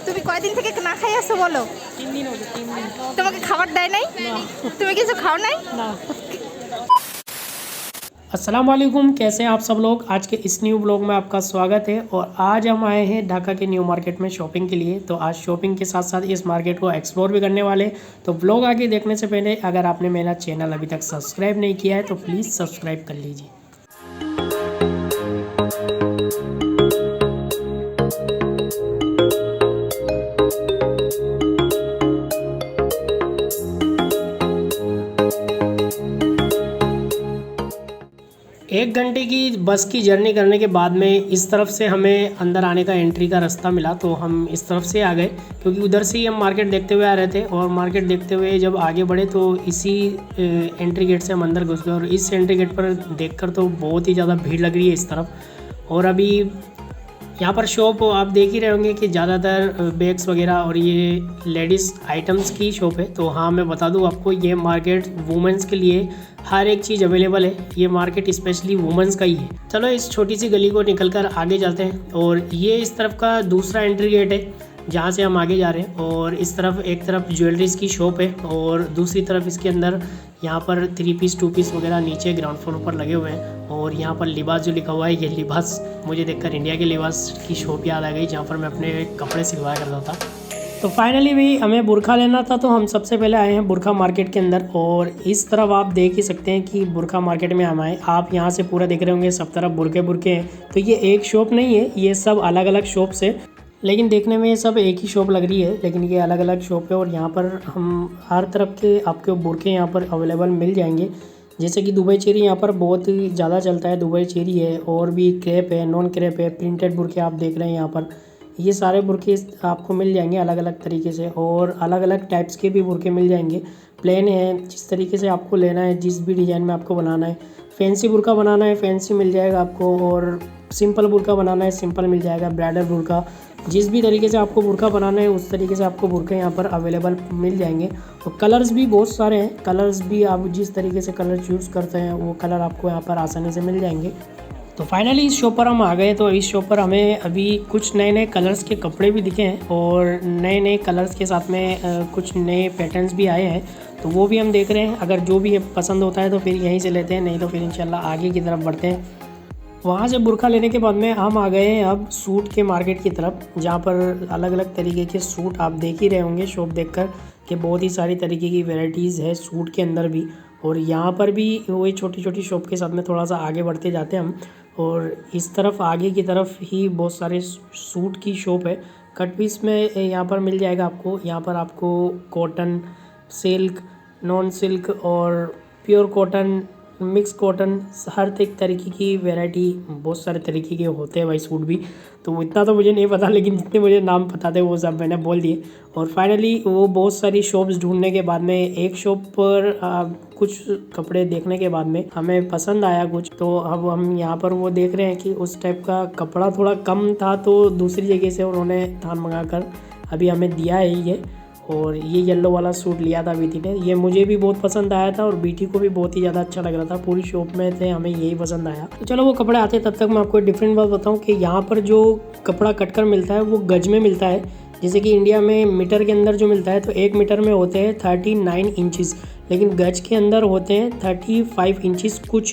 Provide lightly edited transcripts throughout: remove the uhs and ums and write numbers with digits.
তুমি কয়দিন থেকে না খাই আছো বলো? 3 দিন হলো, 3 দিন। তোমাকে খাবার দেয় নাই? তুমি কিছু খাও নাই? ना। अस्सलाम वालेकुम, कैसे हैं आप सब लोग। आज के इस न्यू ब्लॉग में आपका स्वागत है। और आज हम आए हैं ढाका के न्यू मार्केट में शॉपिंग के लिए। तो आज शॉपिंग के साथ साथ इस मार्केट को एक्सप्लोर भी करने वाले। तो ब्लॉग आगे देखने से पहले अगर आपने मेरा चैनल अभी तक सब्सक्राइब नहीं किया है तो प्लीज़ सब्सक्राइब कर लीजिए। एक घंटे की बस की जर्नी करने के बाद में इस तरफ से हमें अंदर आने का एंट्री का रास्ता मिला, तो हम इस तरफ से आ गए क्योंकि उधर से ही हम मार्केट देखते हुए आ रहे थे। और मार्केट देखते हुए जब आगे बढ़े तो इसी एंट्री गेट से हम अंदर घुस गए। और इस एंट्री गेट पर देखकर तो बहुत ही ज़्यादा भीड़ लग रही है इस तरफ। और अभी यहाँ पर शॉप आप देख ही रहे होंगे कि ज़्यादातर बैग्स वगैरह और ये लेडीज़ आइटम्स की शॉप है। तो हाँ, मैं बता दूँ आपको, ये मार्केट वुमेंस के लिए हर एक चीज़ अवेलेबल है। ये मार्केट स्पेशली वुमेंस का ही है। चलो इस छोटी सी गली को निकलकर आगे जाते हैं। और ये इस तरफ का दूसरा एंट्री गेट है जहाँ से हम आगे जा रहे हैं। और इस तरफ एक तरफ ज्वेलरीज की शॉप है और दूसरी तरफ इसके अंदर यहाँ पर 3 पीस 2 पीस वगैरह नीचे ग्राउंड फ्लोर पर लगे हुए हैं। और यहाँ पर लिबास जो लिखा हुआ है, ये लिबास मुझे देखकर इंडिया के लिबास की शॉप याद आ गई जहाँ पर मैं अपने कपड़े सिलवाया करता था। तो फाइनली भी हमें बुरखा लेना था, तो हम सबसे पहले आए हैं बुरखा मार्केट के अंदर। और इस तरफ आप देख ही सकते हैं कि बुरखा मार्केट में हम आए। आप यहाँ से पूरा देख रहे होंगे, सब तरफ बुरके हैं। तो ये एक शॉप नहीं है, ये सब अलग अलग शॉप्स है, लेकिन देखने में ये सब एक ही शॉप लग रही है, लेकिन ये अलग अलग शॉप है। और यहाँ पर हम हर तरफ के आपके बुरके यहाँ पर अवेलेबल मिल जाएंगे। जैसे कि दुबई चेरी यहाँ पर बहुत ही ज़्यादा चलता है, दुबई चेरी है, और भी क्रेप है, नॉन क्रेप है, प्रिंटेड बुरके आप देख रहे हैं यहाँ पर। ये सारे बुरके आपको मिल जाएंगे अलग अलग तरीके से, और अलग अलग टाइप्स के भी बुरके मिल जाएंगे। प्लेन है, जिस तरीके से आपको लेना है, जिस भी डिज़ाइन में आपको बनाना है। फैंसी बुरका बनाना है, फैंसी मिल जाएगा आपको। और सिंपल बुरका बनाना है, सिंपल मिल जाएगा। ब्राइडल बुरका, जिस भी तरीके से आपको बुरका बनाना है उस तरीके से आपको बुरके यहाँ पर अवेलेबल मिल जाएंगे। और कलर्स भी बहुत सारे हैं, कलर्स भी आप जिस तरीके से कलर चूज़ करते हैं वो कलर आपको यहाँ पर आसानी से मिल जाएंगे। तो फाइनली इस शॉप पर हम आ गए। तो इस शॉप पर हमें अभी कुछ नए नए कलर्स के कपड़े भी दिखे हैं, और नए नए कलर्स के साथ में कुछ नए पैटर्न्स भी आए हैं, तो वो भी हम देख रहे हैं। अगर जो भी पसंद होता है तो फिर यहीं से लेते हैं, नहीं तो फिर इंशाल्लाह आगे की तरफ बढ़ते हैं। वहाँ से बुरखा लेने के बाद में हम आ गए हैं अब सूट के मार्केट की तरफ, जहाँ पर अलग अलग तरीके के सूट आप देख ही रहे होंगे शॉप देखकर कि बहुत ही सारी तरीके की वैरायटीज़ है सूट के अंदर भी। और यहाँ पर भी वही छोटी छोटी शॉप के साथ में थोड़ा सा आगे बढ़ते जाते हैं हम। और इस तरफ आगे की तरफ ही बहुत सारे सूट की शॉप है। कट पीस में यहाँ पर मिल जाएगा आपको। यहाँ पर आपको कॉटन, सिल्क, नॉन सिल्क और प्योर कॉटन, मिक्स कॉटन, हर एक तरीके की वैरायटी, बहुत सारे तरीके के होते हैं भाई सूट भी। तो इतना तो मुझे नहीं पता, लेकिन जितने मुझे नाम पता थे वो सब मैंने बोल दिए। और फाइनली वो बहुत सारी शॉप्स ढूंढने के बाद में एक शॉप पर कुछ कपड़े देखने के बाद में हमें पसंद आया कुछ। तो अब हम यहाँ पर वो देख रहे हैं कि उस टाइप का कपड़ा थोड़ा कम था, तो दूसरी जगह से उन्होंने थान मंगा कर अभी हमें दिया है ये। और ये येलो वाला सूट लिया था बीती ने, ये मुझे भी बहुत पसंद आया था और बीटी को भी बहुत ही ज़्यादा अच्छा लग रहा था। पूरी शॉप में थे, हमें यही पसंद आया। तो चलो वो कपड़े आते तब तक मैं आपको एक डिफरेंट बात बताऊं कि यहाँ पर जो कपड़ा कटकर मिलता है वो गज में मिलता है। जैसे कि इंडिया में मीटर के अंदर जो मिलता है तो 1 मीटर में होते हैं 39 इंचज़, लेकिन गज के अंदर होते हैं 35 इंचज़, कुछ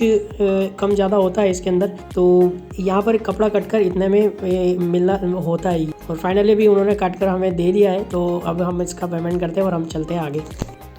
कम ज़्यादा होता है इसके अंदर। तो यहाँ पर कपड़ा कटकर इतने में मिलना होता है। और फाइनली भी उन्होंने काट कर हमें दे दिया है, तो अब हम इसका पेमेंट करते हैं और हम चलते हैं आगे।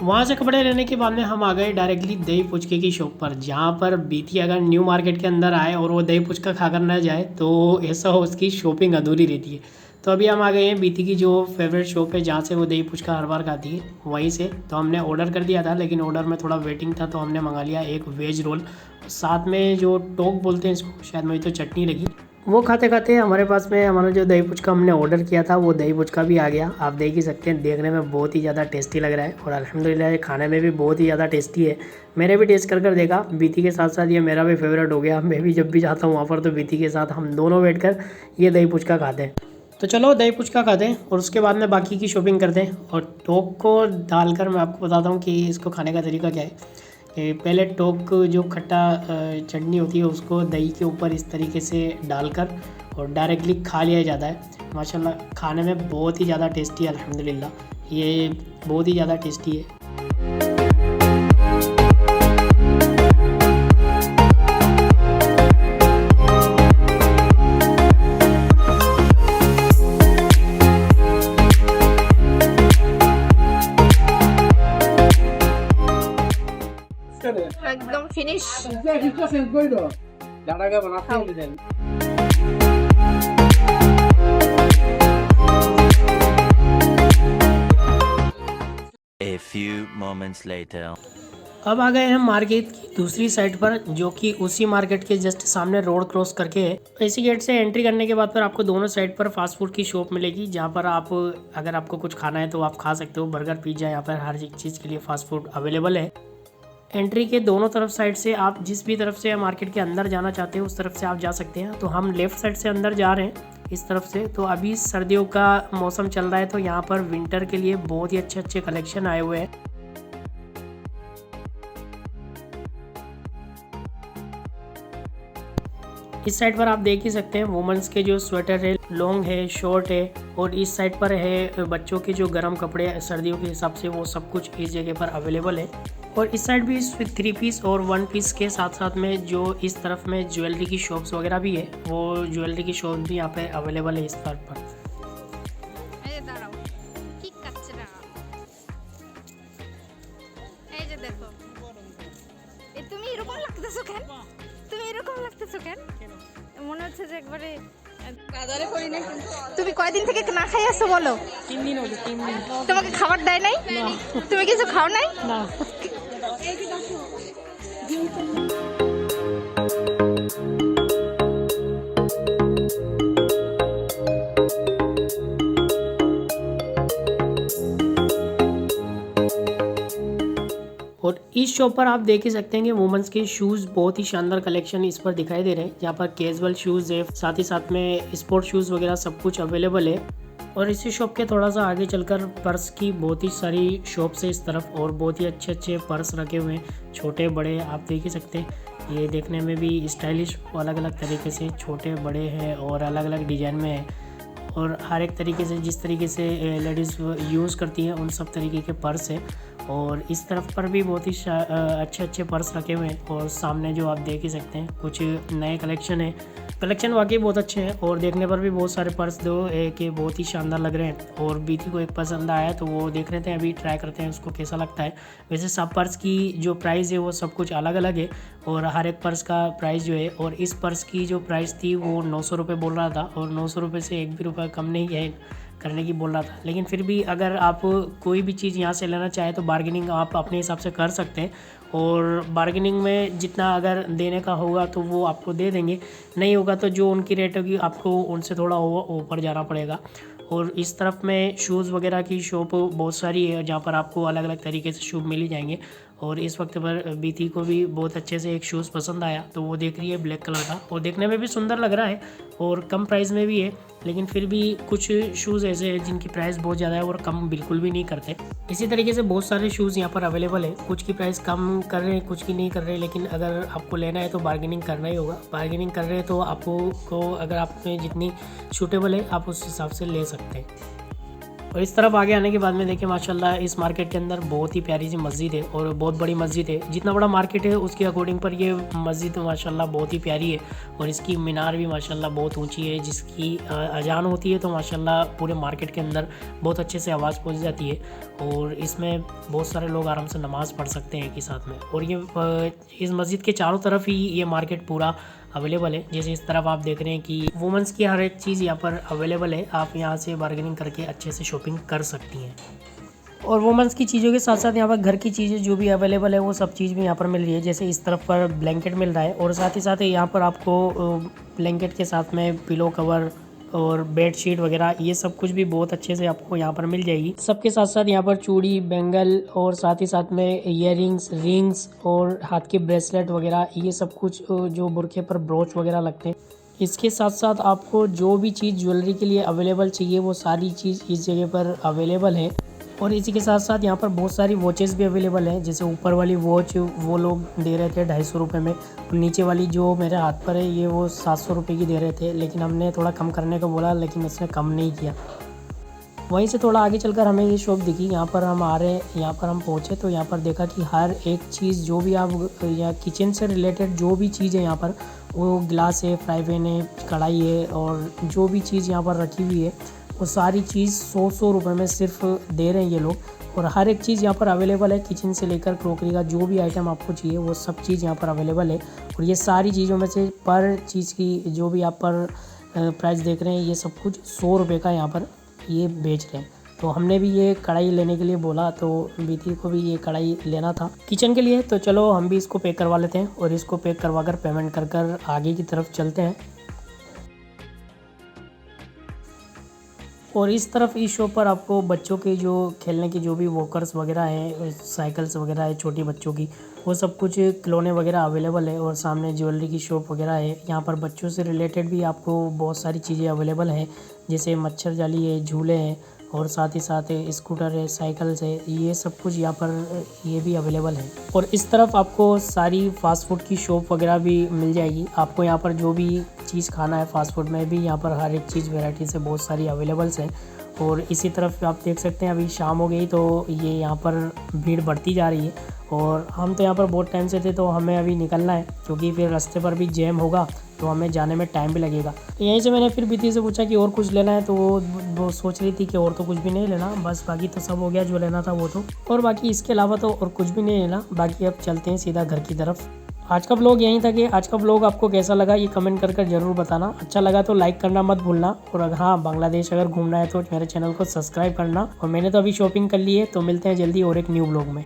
वहाँ से कपड़े लेने के बाद में हम आ गए डायरेक्टली दही पुचके की शॉप पर, जहाँ पर बीती अगर न्यू मार्केट के अंदर आए और वो दही पुचका खाकर न जाए तो ऐसा उसकी शॉपिंग अधूरी रहती है। तो अभी हम आ गए हैं बीती की जो फेवरेट शॉप है जहाँ से वो दही पुचका हर बार खाती है, वहीं से। तो हमने ऑर्डर कर दिया था, लेकिन ऑर्डर में थोड़ा वेटिंग था, तो हमने मंगा लिया एक वेज रोल, साथ में जो टोक बोलते हैं इसको, शायद मुझे तो चटनी लगी। वो खाते खाते हमारे पास में हमारा जो दही पुचका हमने ऑर्डर किया था वो दही पुचका भी आ गया। आप देख ही सकते हैं, देखने में बहुत ही ज़्यादा टेस्टी लग रहा है और अल्हम्दुलिल्लाह खाने में भी बहुत ही ज़्यादा टेस्टी है। मैंने भी टेस्ट कर देखा, बीती के साथ साथ ये मेरा भी फेवरेट हो गया। मैं भी जब भी जाता हूँ वहाँ पर तो बीती के साथ हम दोनों बैठ कर ये दही पुचका खाते हैं। तो चलो दही पुचका खाते हैं और उसके बाद में बाकी की शॉपिंग करते हैं। और टोक को डालकर मैं आपको बताता हूँ कि इसको खाने का तरीका क्या है। पहले टोक जो खट्टा चटनी होती है उसको दही के ऊपर इस तरीके से डालकर और डायरेक्टली खा लिया जाता है। माशाल्लाह खाने में बहुत ही ज़्यादा टेस्टी है, अल्हम्दुलिल्लाह ये बहुत ही ज़्यादा टेस्टी है। একদম finish. A few moments later. अब आ गए हम मार्केट की दूसरी साइड पर, जो कि उसी मार्केट के जस्ट सामने रोड क्रॉस करके है। इसी गेट से एंट्री करने के बाद पर आपको दोनों साइड पर फास्ट फूड की शॉप मिलेगी, जहाँ पर आप अगर आपको कुछ खाना है तो आप खा सकते हो। बर्गर, पिज्जा, यहाँ पर हर एक चीज़ के लिए फास्ट फूड अवेलेबल है। एंट्री के दोनों तरफ साइड से आप जिस भी तरफ से मार्केट के अंदर जाना चाहते हो उस तरफ से आप जा सकते हैं। तो हम लेफ्ट साइड से अंदर जा रहे हैं इस तरफ से। तो अभी सर्दियों का मौसम चल रहा है, तो यहाँ पर विंटर के लिए बहुत ही अच्छे अच्छे कलेक्शन आए हुए हैं। इस साइड पर आप देख ही सकते हैं वुमेन्स के जो स्वेटर है, लॉन्ग है, शॉर्ट है, और इस साइड पर है बच्चों के जो गर्म कपड़े सर्दियों के हिसाब से, वो सब कुछ इस जगह पर अवेलेबल है। और इस साइड भी 3 पीस और 1 पीस के साथ साथ में जो इस तरफ में ज्वेलरी की शॉप्स वगैरह भी है, वो ज्वेलरी की शॉप भी यहाँ पे अवेलेबल है इस तरफ पर। এই যে দাঁড়াও, কি কাচ্চরা, এই যে দেখো, তুমি এরকম লাগতেছো কেন? তুমি এরকম লাগতেছো কেন? মনে হচ্ছে যে একবারে বাজারে করি না। তুমি কয়দিন থেকে না খাই আছো বলো? 3 दिन हो गए, 3 दिन। তোমাকে খাবার দেয় নাই? তুমি কিছু খাও নাই? ना। और इस शॉप पर आप देख ही सकते हैं कि वुमेन्स के शूज़ बहुत ही शानदार कलेक्शन इस पर दिखाई दे रहे हैं। यहाँ पर कैजुअल शूज़ है, साथ ही साथ में स्पोर्ट शूज़ वगैरह सब कुछ अवेलेबल है। और इसी शॉप के थोड़ा सा आगे चलकर पर्स की बहुत ही सारी शॉप्स है इस तरफ, और बहुत ही अच्छे अच्छे पर्स रखे हुए हैं, छोटे बड़े आप देख ही सकते हैं। ये देखने में भी स्टाइलिश अलग अलग तरीके से छोटे बड़े हैं और अलग अलग डिज़ाइन में है, और हर एक तरीके से जिस तरीके से लेडीज़ यूज़ करती हैं उन सब तरीके के पर्स है। और इस तरफ पर भी बहुत ही अच्छे अच्छे पर्स रखे हुए हैं, और सामने जो आप देख ही सकते हैं कुछ नए कलेक्शन है। कलेक्शन वाकई बहुत अच्छे हैं, और देखने पर भी बहुत सारे पर्स दो कि बहुत ही शानदार लग रहे हैं। और बीती को एक पसंद आया तो वो देख रहे थे, अभी ट्राई करते हैं उसको कैसा लगता है। वैसे सब पर्स की जो प्राइस है वो सब कुछ अलग अलग है, और हर एक पर्स का प्राइस जो है, और इस पर्स की जो प्राइस थी वो 900 रुपये बोल रहा था, और 900 रुपये से एक भी रुपये कम नहीं है करने की बोल रहा था। लेकिन फिर भी अगर आप कोई भी चीज़ यहाँ से लेना चाहे तो बार्गेनिंग आप अपने हिसाब से कर सकते हैं, और बार्गेनिंग में जितना अगर देने का होगा तो वो आपको दे देंगे, नहीं होगा तो जो उनकी रेट होगी आपको उनसे थोड़ा ऊपर जाना पड़ेगा। और इस तरफ में शूज़ वगैरह की शॉप बहुत सारी है, जहाँ पर आपको अलग अलग तरीके से शूज़ मिल ही जाएंगे। और इस वक्त पर बीती को भी बहुत अच्छे से एक शूज़ पसंद आया, तो वो देख रही है ब्लैक कलर का, और देखने में भी सुंदर लग रहा है और कम प्राइस में भी है। लेकिन फिर भी कुछ शूज़ ऐसे हैं जिनकी प्राइस बहुत ज़्यादा है और कम बिल्कुल भी नहीं करते। इसी तरीके से बहुत सारे शूज़ यहाँ पर अवेलेबल है, कुछ की प्राइस कम कर रहे हैं, कुछ की नहीं कर रहे हैं। लेकिन अगर आपको लेना है तो बार्गेनिंग करना ही होगा। बार्गेनिंग कर रहे हैं तो आपको अगर आप में जितनी सूटेबल है आप उस हिसाब से ले सकते हैं। और इस तरफ आगे आने के बाद में देखिए माशाल्लाह इस मार्केट के अंदर बहुत ही प्यारी सी मस्जिद है, और बहुत बड़ी मस्जिद है। जितना बड़ा मार्केट है उसके अकॉर्डिंग पर ये मस्जिद माशाल्लाह बहुत ही प्यारी है, और इसकी मीनार भी माशाल्लाह बहुत ऊंची है, जिसकी अजान होती है तो माशाल्लाह पूरे मार्केट के अंदर बहुत अच्छे से आवाज़ पहुंच जाती है, और इसमें बहुत सारे लोग आराम से नमाज़ पढ़ सकते हैं एक ही साथ में। और ये इस मस्जिद के चारों तरफ ही ये मार्केट पूरा अवेलेबल है। जैसे इस तरफ आप देख रहे हैं कि वुमेंस की हर एक चीज़ यहाँ पर अवेलेबल है, आप यहाँ से बार्गेनिंग करके अच्छे से शॉपिंग कर सकती हैं। और वुमेंस की चीज़ों के साथ साथ यहाँ पर घर की चीज़ें जो भी अवेलेबल है वो सब चीज़ भी यहाँ पर मिल रही है। जैसे इस तरफ पर ब्लैंकेट मिल रहा है, और साथ ही साथ यहाँ पर आपको ब्लैंकेट के साथ में पिलो कवर और बेड शीट वगैरह ये सब कुछ भी बहुत अच्छे से आपको यहाँ पर मिल जाएगी। सबके साथ साथ यहाँ पर चूड़ी, बैंगल, और साथ ही साथ में ईयरिंग्स, रिंग्स और हाथ के ब्रेसलेट वगैरह ये सब कुछ जो बुरखे पर ब्रोच वगैरह लगते हैं। इसके साथ साथ आपको जो भी चीज़ ज्वेलरी के लिए अवेलेबल चाहिए वो सारी चीज़ इस जगह पर अवेलेबल है। और इसी के साथ साथ यहाँ पर बहुत सारी वॉचेस भी अवेलेबल हैं। जैसे ऊपर वाली वॉच वो लोग दे रहे थे 250 रुपये में, और नीचे वाली जो मेरे हाथ पर है ये वो 700 रुपये की दे रहे थे, लेकिन हमने थोड़ा कम करने को बोला, लेकिन इसने कम नहीं किया। वहीं से थोड़ा आगे चलकर हमें ये शॉप दिखी। यहाँ पर हम आ रहे, यहाँ पर हम पहुँचे तो यहाँ पर देखा कि हर एक चीज़ जो भी आप या किचन से रिलेटेड जो भी चीज़ है यहाँ पर, वो गिलास है, फ्राई पैन है, कढ़ाई है, और जो भी चीज़ यहाँ पर रखी हुई है वो सारी चीज़ 100 रुपये में सिर्फ दे रहे हैं ये लोग। और हर एक चीज़ यहाँ पर अवेलेबल है, किचन से लेकर क्रॉकरी का जो भी आइटम आपको चाहिए वो सब चीज़ यहाँ पर अवेलेबल है। और ये सारी चीज़ों में से पर चीज़ की जो भी आप पर प्राइस देख रहे हैं ये सब कुछ 100 रुपये का यहाँ पर ये बेच रहे हैं। तो हमने भी ये कढ़ाई लेने के लिए बोला, तो बीती को भी ये कढ़ाई लेना था किचन के लिए। तो चलो हम भी इसको पैक करवा लेते हैं और इसको पैक करवा कर पेमेंट कर कर आगे की तरफ चलते हैं। और इस तरफ इस शॉप पर आपको बच्चों के जो खेलने की जो भी वॉकर्स वगैरह हैं, साइकिल्स वगैरह है छोटी बच्चों की, वो सब कुछ खिलौने वगैरह अवेलेबल है। और सामने ज्वेलरी की शॉप वगैरह है। यहाँ पर बच्चों से रिलेटेड भी आपको बहुत सारी चीज़ें अवेलेबल हैं, जैसे मच्छर जाली है, झूले हैं, और साथ ही साथ स्कूटर है, साइकिल्स है, ये सब कुछ यहाँ पर ये भी अवेलेबल है। और इस तरफ आपको सारी फास्ट फूड की शॉप वगैरह भी मिल जाएगी। आपको यहाँ पर जो भी चीज़ खाना है फास्ट फूड में भी यहाँ पर हर एक चीज़ वैरायटी से बहुत सारी अवेलेबल्स हैं। और इसी तरफ आप देख सकते हैं अभी शाम हो गई तो ये यहाँ पर भीड़ बढ़ती जा रही है। और हम तो यहाँ पर बहुत टाइम से थे, तो हमें अभी निकलना है, क्योंकि फिर रास्ते पर भी जैम होगा तो हमें जाने में टाइम भी लगेगा। यहीं से मैंने फिर बीती से पूछा कि और कुछ लेना है, तो वो सोच रही थी कि और तो कुछ भी नहीं लेना, बस बाकी तो सब हो गया जो लेना था वो तो, और बाकी इसके अलावा तो और कुछ भी नहीं लेना। बाकी अब चलते हैं सीधा घर की तरफ। आज का ब्लॉग यहीं तक है। आज का ब्लॉग आपको कैसा लगा ये कमेंट कर ज़रूर बताना। अच्छा लगा तो लाइक करना मत भूलना। और अगर हाँ बांग्लादेश अगर घूमना है तो मेरे चैनल को सब्सक्राइब करना। और मैंने तो अभी शॉपिंग कर ली है, तो मिलते हैं जल्दी और एक न्यू ब्लॉग में।